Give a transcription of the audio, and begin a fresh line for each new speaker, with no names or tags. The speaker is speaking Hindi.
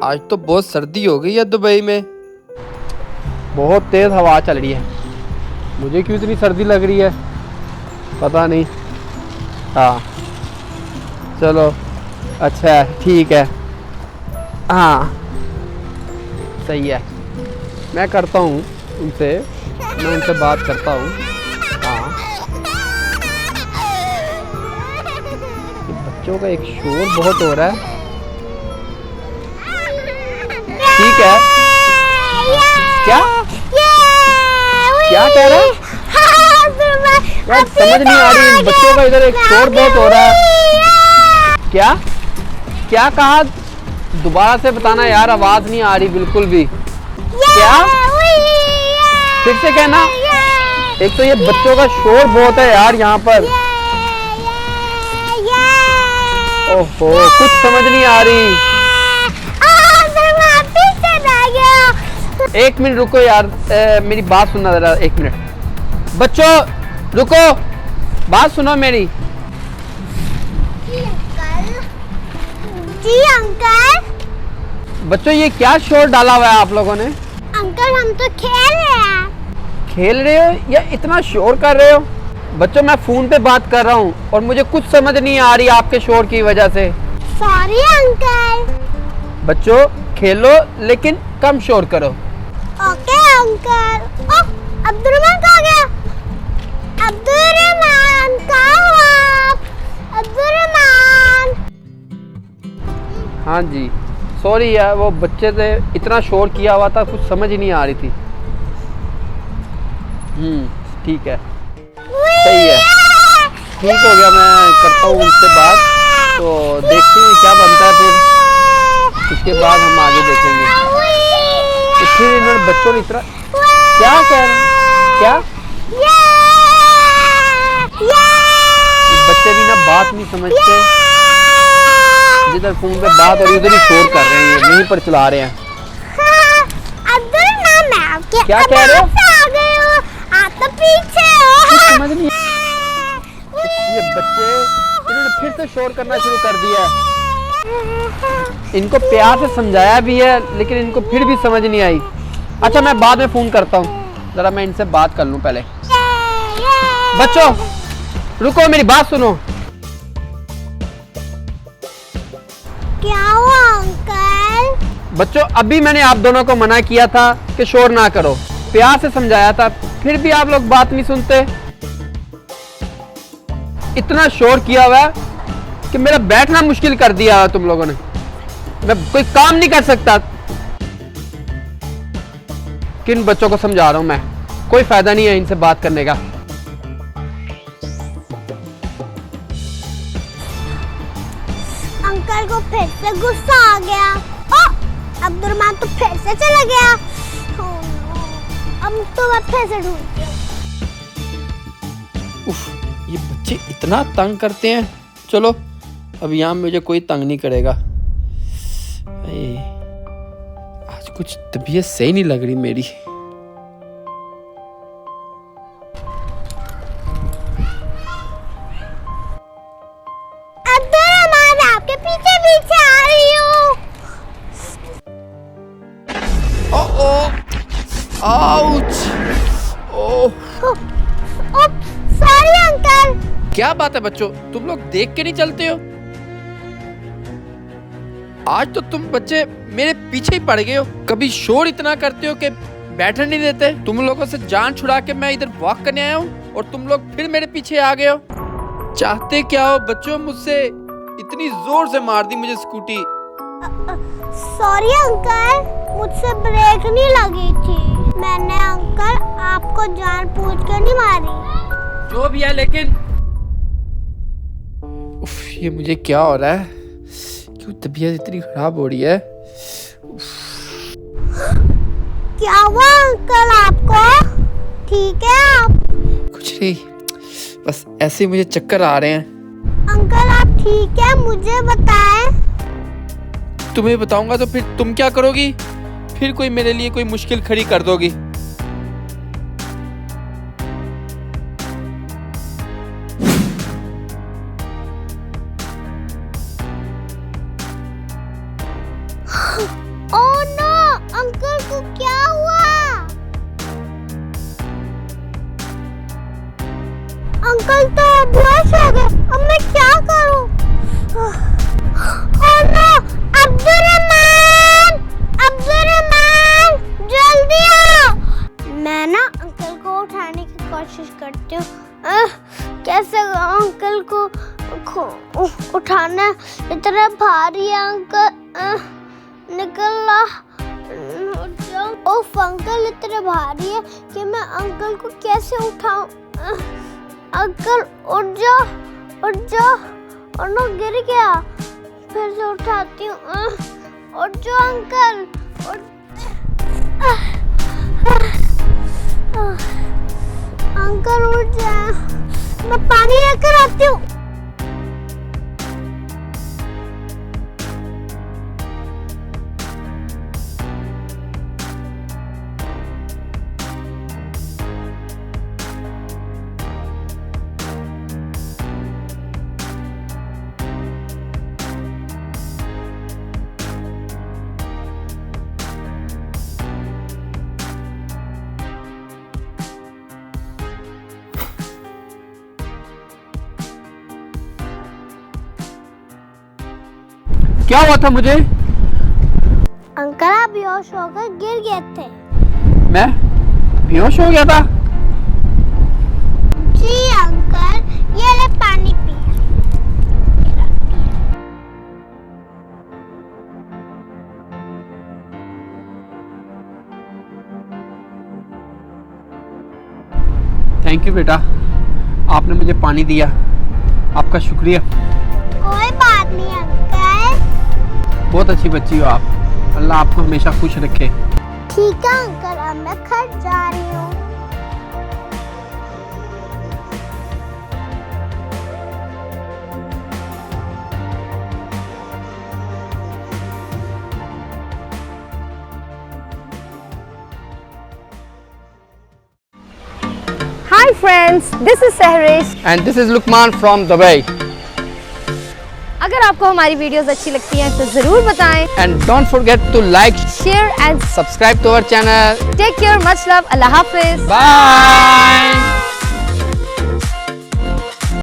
आज तो बहुत सर्दी हो गई है दुबई में।
बहुत तेज़ हवा चल रही है। मुझे क्यों इतनी सर्दी लग रही है पता नहीं। हाँ चलो अच्छा है, ठीक है। हाँ सही है, मैं करता हूँ उनसे, मैं उनसे बात करता हूँ। हाँ बच्चों का एक शोर बहुत हो रहा है। ठीक है, क्या क्या कह रहा है यार, समझ नहीं आ रही। बच्चों का इधर एक शोर बहुत हो रहा है। क्या क्या कहा, दोबारा से बताना यार, आवाज नहीं आ रही बिल्कुल भी। क्या फिर से कहना। एक तो ये बच्चों का शोर बहुत है यार यहाँ पर। ओहो कुछ समझ नहीं आ रही। एक मिनट रुको यार, मेरी बात सुनना जरा, एक मिनट। बच्चों रुको, बात सुनो मेरी।
जी अंकल।
बच्चों ये क्या शोर डाला हुआ है आप लोगों ने?
अंकल हम तो खेल रहे हैं।
खेल रहे हो या इतना शोर कर रहे हो? बच्चों मैं फोन पे बात कर रहा हूँ और मुझे कुछ समझ नहीं आ रही आपके शोर की वजह से।
Sorry uncle.
बच्चों खेलो लेकिन कम शोर करो।
Okay uncle. ओह अब्दुर्रहमान कहाँ गया? अब्दुर्रहमान कहाँ हो आप? अब्दुर्रहमान।
हाँ जी सॉरी यार, वो बच्चे से इतना शोर किया हुआ था, कुछ समझ ही नहीं आ रही थी। ठीक है सही है, ठीक हो गया। मैं करता हूँ उनसे बात, तो देखते हैं क्या बनता है, फिर उसके बाद हम आगे देखेंगे। तो फिर इन्होंने बच्चों ने इतना क्या कह रहे हैं, क्या बच्चे भी ना बात नहीं समझते, जिधर फोन पे बात हो रही है उधर ही शोर कर रहे हैं, यहीं पर चला रहे हैं। क्या कह रहे हो?
आप तो पीछे
कुछ
हो।
समझ नहीं। ये बच्चे इन्होंने फिर से शोर करना शुरू कर दिया है। इनको प्यार से समझाया भी है लेकिन इनको फिर भी समझ नहीं आई। अच्छा मैं बाद में फोन करता हूँ, जरा मैं इनसे बात कर लूँ पहले। बच्चों रुको, मेरी बात सुनो।
क्या हुआ अंकल?
बच्चों अभी मैंने आप दोनों को मना किया था कि शोर ना करो, प्यार से समझाया था, फिर भी आप लोग बात नहीं सुनते। इतना शोर किया हुआ है कि मेरा बैठना मुश्किल कर दिया है तुम लोगों ने। मैं कोई काम नहीं कर सकता। किन बच्चों को समझा रहा हूं मैं, कोई फायदा नहीं है इनसे बात करने का।
अंकल को फिर से गुस्सा आ गया। अब्दुर्रहमान तो फिर से चला गया। अब तो मैं फिर से ढूंढती हूँ।
उफ, ये बच्चे इतना तंग करते हैं। चलो अब यहाँ मुझे कोई तंग नहीं करेगा। आज कुछ तबीयत सही नहीं लग रही मेरी।
अब्दुर्रहमान आपके पीछे पीछे आ रही हूँ।
आउच! ओह!
Sorry uncle.
क्या बात है बच्चों, तुम लोग देख के नहीं चलते हो? आज तो तुम बच्चे मेरे पीछे ही पड़ गए हो। कभी शोर इतना करते हो कि बैठने नहीं देते। तुम लोगों से जान छुड़ा के मैं इधर वॉक करने आया हूँ और तुम लोग फिर मेरे पीछे आ गए हो। चाहते क्या हो बच्चों मुझसे? इतनी जोर से मार दी मुझे स्कूटी।
सॉरी अंकल, मुझसे ब्रेक नहीं लगी थी। मैंने अंकल आपको जानबूझकर नहीं मारी।
जो भी है लेकिन उफ, ये मुझे क्या हो रहा है? क्यों तबीयत इतनी खराब हो रही है?
क्या हुआ अंकल आपको? ठीक है आप?
कुछ नहीं, बस ऐसे ही मुझे चक्कर आ रहे हैं।
अंकल आप ठीक है? मुझे बताएं।
तुम्हें बताऊंगा तो फिर तुम क्या करोगी? फिर कोई मेरे लिए कोई मुश्किल खड़ी कर दोगी।
ओह नो, अंकल को क्या हुआ? अंकल तो बेहोश हो गए। अब मैं क्या करूं? ओह नो, अब्दुर्रहमान, अब्दुर्रहमान, जल्दी आओ। मैं ना अंकल को उठाने की कोशिश करती हूँ। कैसे अंकल को उठाना, इतना भारी है अंकल। निकलना। ओह अंकल इतने भारी है कि मैं अंकल को कैसे उठाऊं? अंकल उठ जाओ, उठ जाओ। और ना गिर गया। फिर से उठाती हूँ। उठ जाओ अंकल, अंकल उठ जाए। मैं पानी लेकर आती हूँ।
क्या हुआ था मुझे?
अंकल आप बेहोश होकर गिर गए थे।
मैं बेहोश हो गया था?
जी अंकल, ये ले पानी पी।
थैंक यू बेटा, आपने मुझे पानी दिया, आपका शुक्रिया।
कोई बात नहीं अंकल।
बहुत अच्छी बच्ची हो आप, अल्लाह आपको हमेशा खुश रखे।
ठीक है अंकल, अब मैं घर जा रही हूँ।
Hi friends, this is Sehrish.
And this is Luqman from Dubai.
अगर आपको हमारी वीडियोस अच्छी लगती हैं तो ज़रूर बताएं।
And don't forget to like,
Share and
subscribe to our channel.
take care. Much love. Allah Hafiz.
Bye.